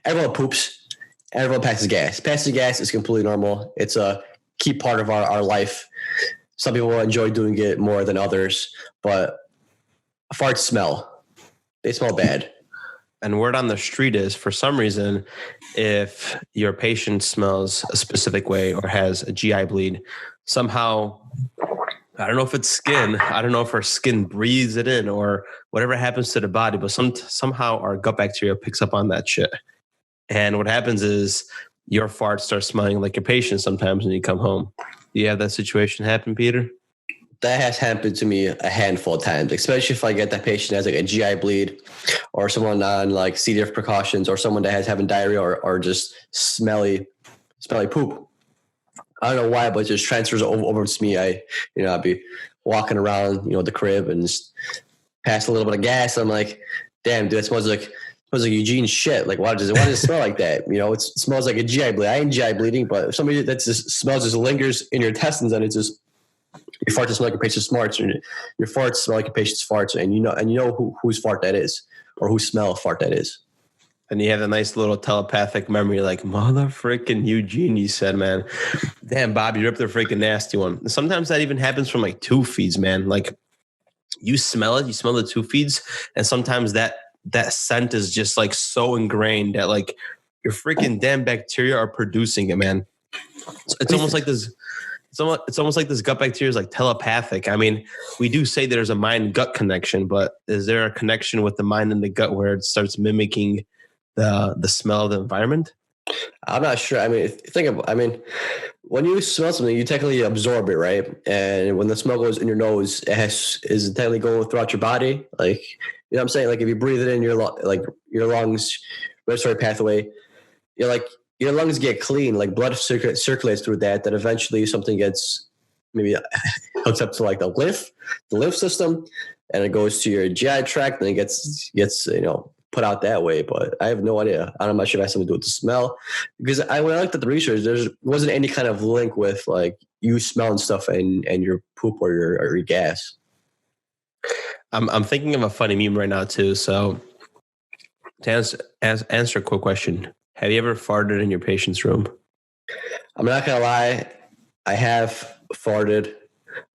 everyone poops. Everyone passes gas. Passing gas is completely normal. It's a key part of our life. Some people enjoy doing it more than others, but farts smell. They smell bad. And word on the street is, for some reason, if your patient smells a specific way or has a GI bleed, somehow, I don't know if it's skin, I don't know if our skin breathes it in or whatever happens to the body, but somehow our gut bacteria picks up on that shit. And what happens is your fart starts smelling like your patient sometimes when you come home. Do you have that situation happen, Peter? That has happened to me a handful of times, especially if I get that patient has like a GI bleed or someone on like C. diff precautions or someone that has having diarrhea or just smelly poop. I don't know why, but it just transfers over to me. I'd be walking around, the crib and just pass a little bit of gas. I'm like, damn, dude, that smells like Eugene's shit. Like, why does it smell like that? It smells like a GI bleed. I ain't GI bleeding, but if somebody that just smells just lingers in your intestines and it's just, your farts smell like your patient's farts, or your farts smell like your patient's farts, and you know whose fart that is, or whose smell of fart that is. And you have a nice little telepathic memory, like, mother freaking Eugene, you said, man. Damn, Bob, you ripped a freaking nasty one. Sometimes that even happens from like tube feeds, man. Like, you smell it, you smell the tube feeds, and sometimes that scent is just like so ingrained that like your freaking damn bacteria are producing it, man. It's almost like this. It's almost like this gut bacteria is like telepathic. I mean, we do say there's a mind-gut connection, but is there a connection with the mind and the gut where it starts mimicking the smell of the environment? I'm not sure. I mean, when you smell something, you technically absorb it, right? And when the smell goes in your nose, is technically going throughout your body. Like, you know what I'm saying? Like, if you breathe it in your lungs, respiratory pathway, you're like, your lungs get clean, like blood circulates through that eventually something gets maybe hooks up to like the lymph system, and it goes to your GI tract and it gets put out that way. But I have no idea. I'm not sure if it has something to do with the smell, because when I looked at the research, there wasn't any kind of link with like you smelling stuff and your poop or your gas. I'm thinking of a funny meme right now too. So to answer a quick question. Have you ever farted in your patient's room? I'm not going to lie. I have farted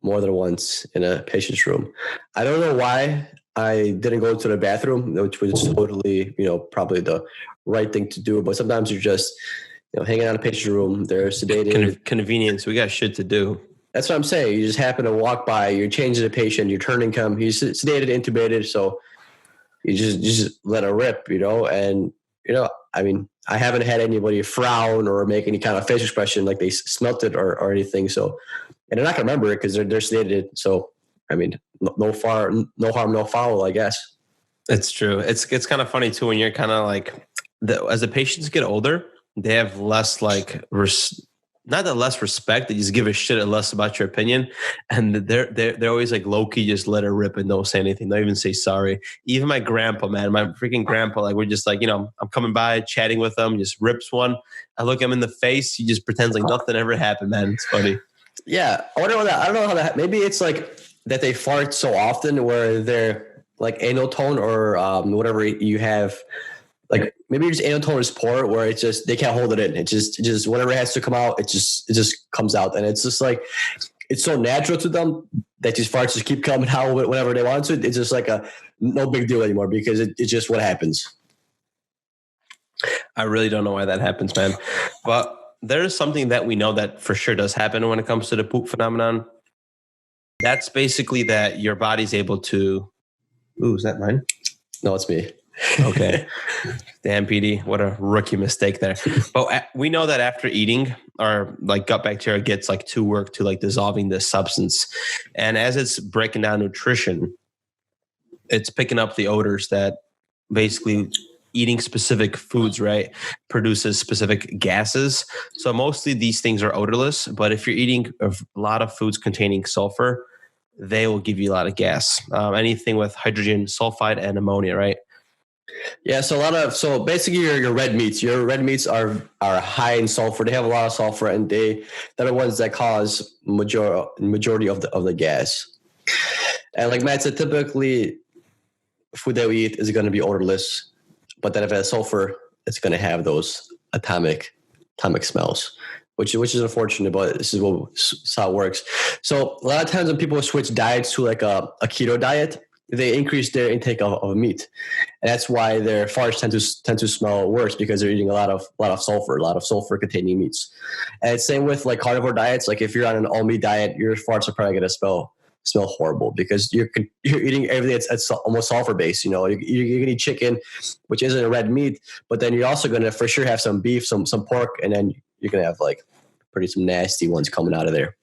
more than once in a patient's room. I don't know why I didn't go to the bathroom, which was totally, probably the right thing to do. But sometimes you're just, hanging out in a patient's room. They're sedated. Convenience. We got shit to do. That's what I'm saying. You just happen to walk by. You're changing the patient. You're turning him. He's sedated, intubated. So you just let it rip, and, I mean, I haven't had anybody frown or make any kind of face expression like they smelt it or anything. So, and they're not going to remember it because they're sedated. So, I mean, no harm, no foul, I guess. It's true. It's kind of funny too when you're kind of like, as the patients get older, they have less like not that less respect, they just give a shit less about your opinion, and they're always like low key, just let her rip and don't say anything, don't even say sorry. Even my grandpa, man, my freaking grandpa, like we're just like, I'm coming by, chatting with him, just rips one. I look him in the face, he just pretends like nothing ever happened, man. It's funny. Yeah, I wonder that. I don't know how that. Maybe it's like that they fart so often where they're like anal tone or whatever you have. Like maybe just anal tone is poor, where it's just they can't hold it in. It just whatever has to come out, it just comes out, and it's just like it's so natural to them that these farts just keep coming out whenever they want to. It's just like a no big deal anymore because it's just what happens. I really don't know why that happens, man. But there is something that we know that for sure does happen when it comes to the poop phenomenon. That's basically that your body's able to. Ooh, is that mine? No, it's me. Okay. Damn, PD, what a rookie mistake there. But we know that after eating, our like gut bacteria gets like to work to like dissolving this substance. And as it's breaking down nutrition, it's picking up the odors that basically eating specific foods, right, produces specific gases. So mostly these things are odorless, but if you're eating a lot of foods containing sulfur, they will give you a lot of gas. Anything with hydrogen sulfide and ammonia, right? Yeah, so basically your red meats. Your red meats are high in sulfur. They have a lot of sulfur, and they're the ones that cause majority of the gas. And like Matt said, typically food that we eat is going to be odorless, but then if it has sulfur, it's going to have those atomic smells, which is unfortunate, but this is how it works. So a lot of times when people switch diets to like a keto diet, they increase their intake of meat, and that's why their farts tend to smell worse, because they're eating a lot of sulfur containing meats. And same with like carnivore diets. Like if you're on an all meat diet, your farts are probably going to smell horrible, because you're eating everything that's almost sulfur based. You're going to eat chicken, which isn't a red meat, but then you're also going to for sure have some beef, some pork, and then you're going to have like some nasty ones coming out of there.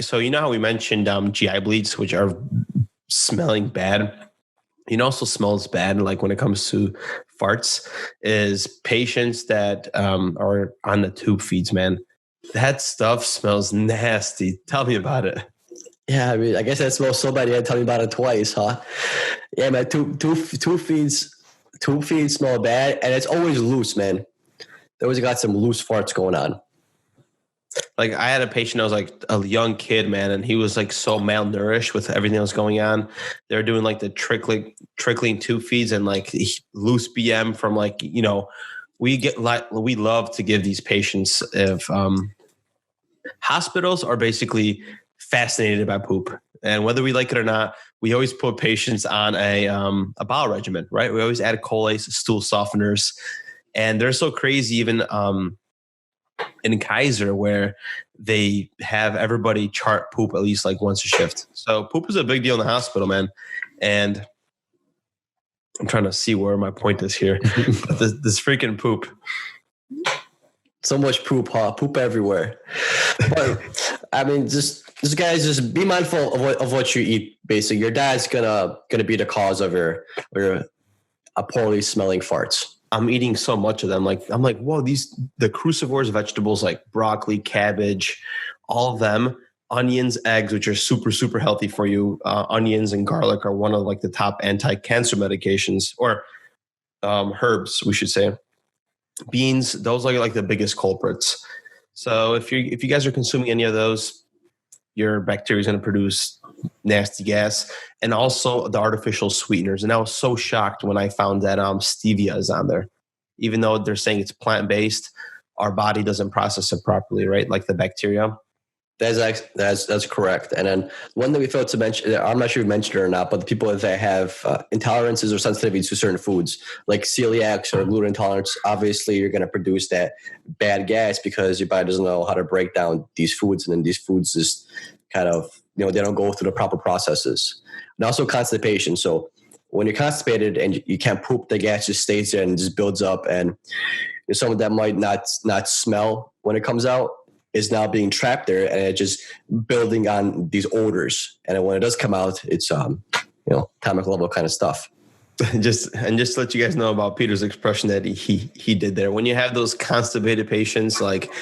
So how we mentioned GI bleeds, which are smelling bad. Also smells bad, like when it comes to farts, is patients that are on the tube feeds, man. That stuff smells nasty. Tell me about it. Yeah, I mean, I guess that smells so bad you had to tell me about it twice, huh? Yeah, man, tube feeds smell bad, and it's always loose, man. They always got some loose farts going on. Like I had a patient that was like a young kid, man, and he was like so malnourished with everything that was going on. They were doing like the trickling tube feeds and like loose BM from like, we love to give these patients if hospitals are basically fascinated by poop. And whether we like it or not, we always put patients on a bowel regimen, right? We always add colace, stool softeners, and they're so crazy even in Kaiser, where they have everybody chart poop at least like once a shift. So poop is a big deal in the hospital, man. And I'm trying to see where my point is here. this freaking poop. So much poop, huh? Poop everywhere. But I mean, just guys, just be mindful of what you eat. Basically, your diet's gonna be the cause of your poorly smelling farts. I'm eating so much of them. Like I'm like, whoa, the crucivorous vegetables like broccoli, cabbage, all of them, onions, eggs, which are super, super healthy for you. Onions and garlic are one of like the top anti-cancer medications, or herbs, we should say. Beans, those are like the biggest culprits. So if you guys are consuming any of those, your bacteria is going to produce nasty gas, and also the artificial sweeteners. And I was so shocked when I found that stevia is on there. Even though they're saying it's plant-based, our body doesn't process it properly, right? Like the bacteria. That's correct. And then one that we failed to mention, I'm not sure we mentioned it or not, but the people that have intolerances or sensitivities to certain foods, like celiacs or gluten intolerance, obviously you're going to produce that bad gas because your body doesn't know how to break down these foods. And then these foods just kind of, they don't go through the proper processes. And also constipation. So when you're constipated and you can't poop, the gas just stays there and just builds up. And some of that might not smell when it comes out, is now being trapped there, and it's just building on these odors. And when it does come out, it's atomic level kind of stuff. Just to let you guys know about Peter's expression that he did there. When you have those constipated patients, like,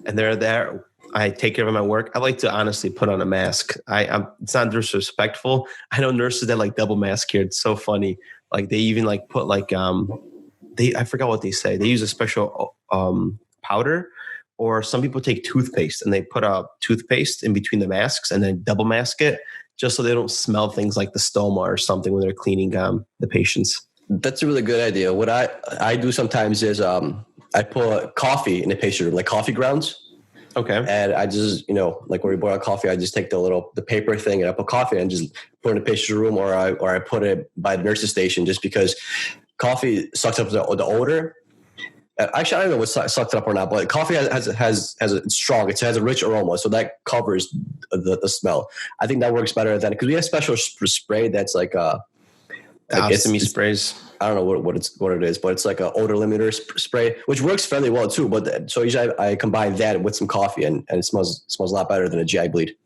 and they're there, I take care of them at work. I like to honestly put on a mask. It's not disrespectful. I know nurses that like double mask here. It's so funny. Like they even like put like I forgot what they say. They use a special powder. Or some people take toothpaste and they put a toothpaste in between the masks and then double mask it just so they don't smell things like the stoma or something when they're cleaning the patients. That's a really good idea. What I do sometimes is I put coffee in the patient room, like coffee grounds. Okay. And I just, like when we boil coffee, I just take the paper thing and I put coffee and just put it in the patient's room, or I put it by the nurse's station, just because coffee sucks up the odor. Actually, I don't know what sucked it up or not, but coffee has it's strong. It has a rich aroma, so that covers the smell. I think that works better than, because we have special spray that's like ostomy sprays. I don't know what it is, but it's like an odor limiter spray, which works fairly well too. But so usually I combine that with some coffee, and it smells a lot better than a GI bleed.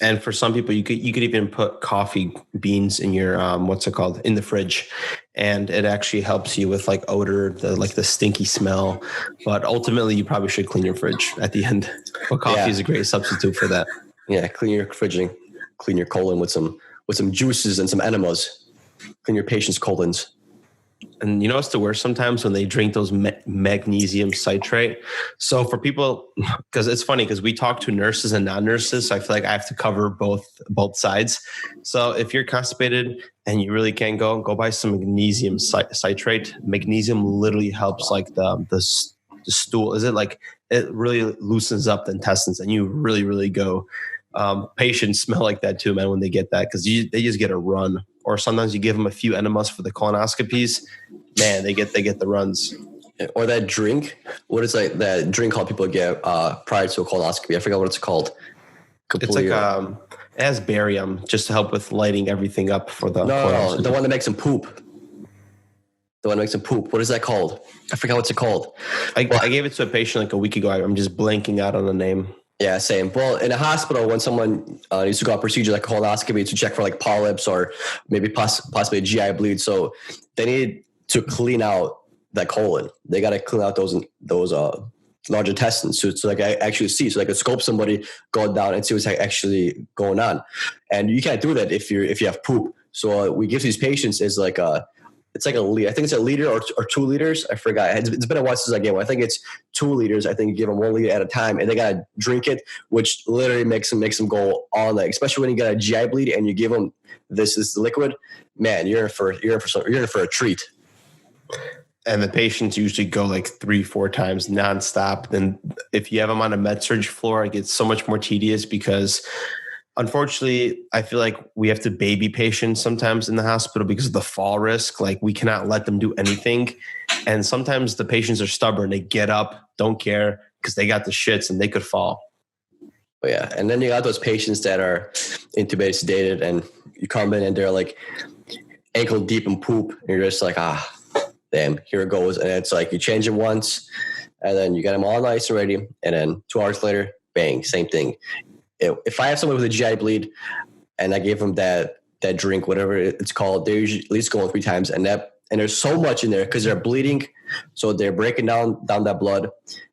And for some people, you could even put coffee beans in your in the fridge, and it actually helps you with like odor, the stinky smell. But ultimately, you probably should clean your fridge at the end. But coffee is a great substitute for that. Yeah, clean your fridge and clean your colon with some juices and some enemas. Clean your patient's colons. And you know what's the worst sometimes when they drink those magnesium citrate. So for people, because it's funny because we talk to nurses and non-nurses, so I feel like I have to cover both sides. So if you're constipated and you really can't go buy some magnesium citrate. Magnesium literally helps like the stool. Is it like it really loosens up the intestines, and you really go. Patients smell like that too, man, when they get that because they just get a run. Or sometimes you give them a few enemas for the colonoscopies. Man, they get the runs. Or that drink. What is like that drink called people get prior to a colonoscopy? I forgot what it's called. Completely. It's like it has barium just to help with lighting everything up for the no, the one that makes them poop. The one that makes them poop. What is that called? I forgot what's it called. I gave it to a patient like a week ago. I'm just blanking out on the name. Yeah, same. Well, in a hospital, when someone needs to go on a procedure like colonoscopy to check for like polyps or maybe possibly a GI bleed, so they need to clean out that colon. They got to clean out those large intestines so like I actually see, so they can scope somebody, go down and see what's actually going on. And you can't do that if you have poop. So we give these patients is like it's like a liter. I think it's a liter or 2 liters. I forgot. It's been a while since I gave one. I think it's 2 liters. I think you give them 1 liter at a time, and they gotta drink it, which literally makes them go all night. Especially when you get a GI bleed and you give them this liquid. Man, you're in for a treat. And the patients usually go like 3-4 times nonstop. Then if you have them on a med surg floor, it gets so much more tedious because unfortunately, I feel like we have to baby patients sometimes in the hospital because of the fall risk. Like we cannot let them do anything. And sometimes the patients are stubborn. They get up, don't care because they got the shits and they could fall. Oh, yeah. And then you got those patients that are intubated, sedated, and you come in and they're like ankle deep in poop. And you're just like, damn, here it goes. And it's like you change it once and then you get them all nice and ready. And then 2 hours later, bang, same thing. If I have someone with a GI bleed and I give them that drink, whatever it's called, they're usually at least going 3 times. And there's so much in there because they're bleeding. So they're breaking down that blood.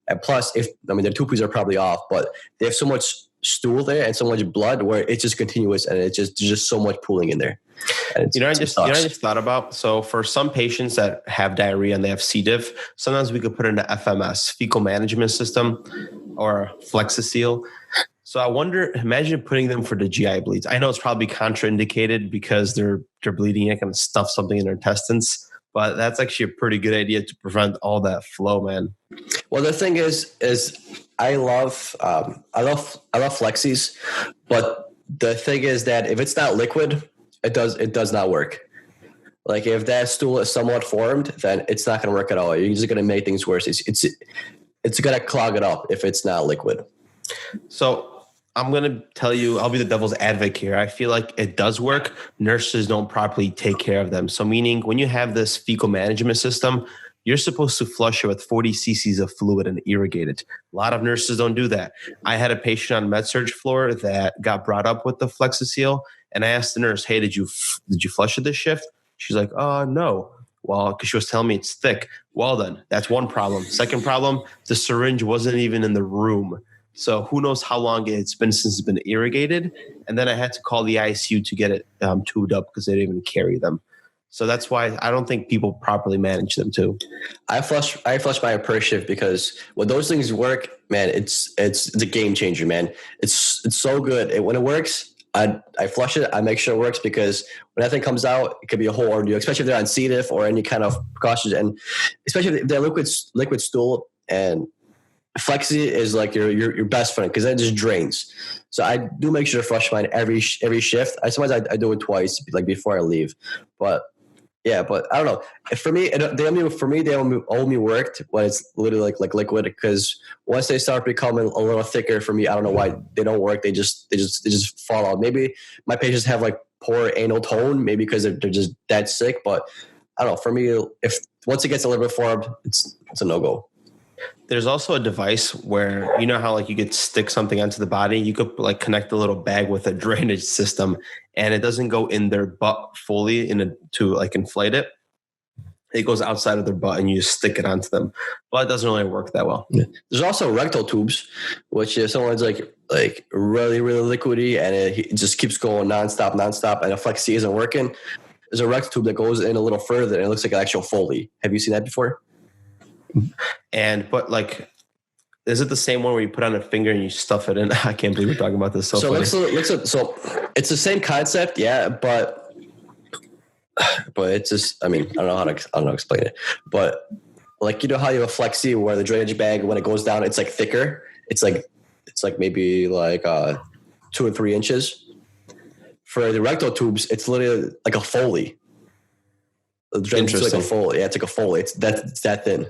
And plus, their 2Ps are probably off, but they have so much stool there and so much blood where it's just continuous and it's just so much pooling in there. I just thought about, so for some patients that have diarrhea and they have C. diff, sometimes we could put in an FMS, fecal management system, or Flexicil. So I wonder, imagine putting them for the GI bleeds. I know it's probably contraindicated because they're bleeding, it can stuff something in their intestines, but that's actually a pretty good idea to prevent all that flow, man. Well, the thing is I love Flexis, but the thing is that if it's not liquid, it does not work. Like if that stool is somewhat formed, then it's not going to work at all. You're just going to make things worse. It's going to clog it up if it's not liquid. So I'm going to tell you, I'll be the devil's advocate here. I feel like it does work. Nurses don't properly take care of them. So meaning when you have this fecal management system, you're supposed to flush it with 40 cc's of fluid and irrigate it. A lot of nurses don't do that. I had a patient on med surg floor that got brought up with the Flexicil, and I asked the nurse, hey, did you flush it this shift? She's like, no. Well, because she was telling me it's thick. Well then, that's one problem. Second problem, the syringe wasn't even in the room. So who knows how long it's been since it's been irrigated. And then I had to call the ICU to get it tubed up because they didn't even carry them. So that's why I don't think people properly manage them too. I flush my per shift because when those things work, man, it's a game changer, man. It's so good. When it works, I flush it. I make sure it works because when that thing comes out, it could be a whole ordeal, especially if they're on C. diff or any kind of precautions. And especially if they're liquid stool, and Flexi is like your best friend because that just drains. So I do make sure to flush mine every shift. Sometimes I do it twice, like before I leave. But yeah, but I don't know. For me, they only worked when it's literally like liquid. Because once they start becoming a little thicker, for me, I don't know why they don't work. They just fall out. Maybe my patients have like poor anal tone, maybe because they're just that sick. But I don't know. For me, if once it gets a little bit formed, it's a no go. There's also a device where, you know how like you could stick something onto the body, you could like connect a little bag with a drainage system and it doesn't go in their butt fully to like inflate it. It goes outside of their butt and you just stick it onto them. But it doesn't really work that well. Yeah. There's also rectal tubes, which if someone's like really, really liquidy and it just keeps going nonstop and a Flexi isn't working, there's a rectal tube that goes in a little further, and it looks like an actual Foley. Have you seen that before? But like, is it the same one where you put on a finger and you stuff it in? I can't believe we're talking about this. So it's the same concept, yeah, but it's just, I don't know how to explain it, but like, you know how you have a flexi where the drainage bag, when it goes down, it's like thicker. It's like maybe like 2 or 3 inches. For the rectal tubes, it's literally like a Foley. The drainage is like a Foley. Yeah, it's like a Foley. It's that thin.